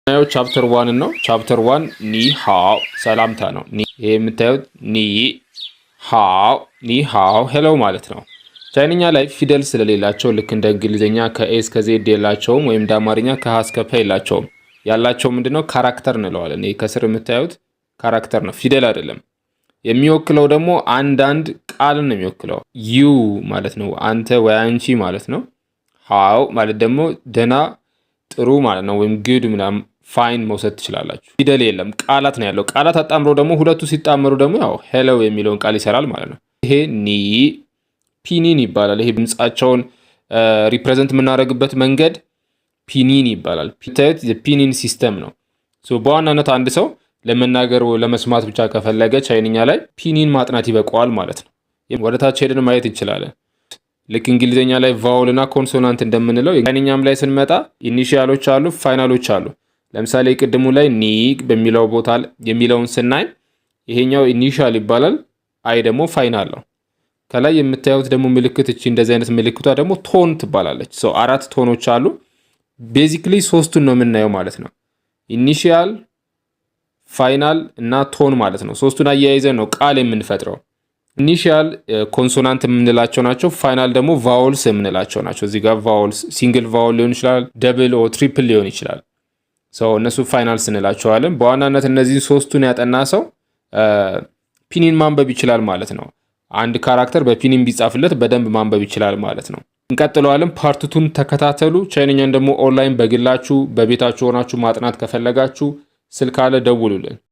ናዮ ቻፕተር 1 ነው። ቻፕተር 1 ኒ ሃው ሰላምታ ነው። ይሄ የምታዩት ኒ ሃው ሄሎ ማለት ነው። ቻይንኛ ላይ ፊደል ስለሌላቸው ልክ እንደ እንግሊዝኛ ከኤ እስከ ዜድ የላቸውም፣ ወይም እንደ አማርኛ ከሀ እስከ ፐ የላቸውም። ያላቸው ምንድነው ካራክተር እንለዋለን። ይሄ ከስር የምታዩት ካራክተር ነው፣ ፊደል አይደለም። የሚወክለው ደግሞ አንዳንድ ቃልን ነው የሚወክለው። ዩ ማለት ነው አንተ ወይ አንቺ ማለት ነው። ሃው ማለት ደግሞ ደና ጥሩ ማለት ነው፣ ወይም ጉድ ምናምን ፋይን መውሰድ ትችላላችሁ። ፊደል የለም ቃላት ነው ያለው። ቃላት አጣምሮ ደግሞ ሁለቱ ሲጣመሩ ደግሞ ያው ሄሎ የሚለውን ቃል ይሰራል ማለት ነው። ይሄ ኒ ፒኒን ይባላል። ይሄ ድምጻቸውን ሪፕሬዘንት የምናደርግበት መንገድ ፒኒን ይባላል። ፒታየት የፒኒን ሲስተም ነው። ሶ በዋናነት አንድ ሰው ለመናገር ለመስማት ብቻ ከፈለገ ቻይንኛ ላይ ፒኒን ማጥናት ይበቃዋል ማለት ነው። ወደታች ሄደን ማየት እንችላለን። ልክ እንግሊዝኛ ላይ ቫውል እና ኮንሶናንት እንደምንለው ቻይንኛም ላይ ስንመጣ ኢኒሺያሎች አሉ፣ ፋይናሎች አሉ። ለምሳሌ ቅድሙ ላይ ኒ በሚለው ቦታ የሚለውን ስናይ ይሄኛው ኢኒሺያል ይባላል፣ አይ ደግሞ ፋይናል ነው። ከላይ የምታዩት ደግሞ ምልክት እቺ እንደዚህ አይነት ምልክቷ ደግሞ ቶን ትባላለች። ሶ አራት ቶኖች አሉ። ቤዚክሊ ሶስቱን ነው የምናየው ማለት ነው። ኢኒሺያል፣ ፋይናል እና ቶን ማለት ነው። ሶስቱን አያይዘን ነው ቃል የምንፈጥረው። ኢኒሺያል ኮንሶናንት የምንላቸው ናቸው። ፋይናል ደግሞ ቫውልስ የምንላቸው ናቸው። እዚህ ጋር ቫውልስ ሲንግል ቫውል ሊሆን ይችላል፣ ደብል ኦ ትሪፕል ሊሆን ይችላል። ሰው እነሱ ፋይናልስ እንላቸዋለን። በዋናነት እነዚህን ሶስቱን ያጠና ሰው ፒኒን ማንበብ ይችላል ማለት ነው። አንድ ካራክተር በፒኒን ቢጻፍለት በደንብ ማንበብ ይችላል ማለት ነው። እንቀጥለዋለን። ፓርት 2 ተከታተሉ። ቻይንኛን ደግሞ ኦንላይን በግላችሁ በቤታችሁ ሆናችሁ ማጥናት ከፈለጋችሁ ስልክ አለ፣ ደውሉልን።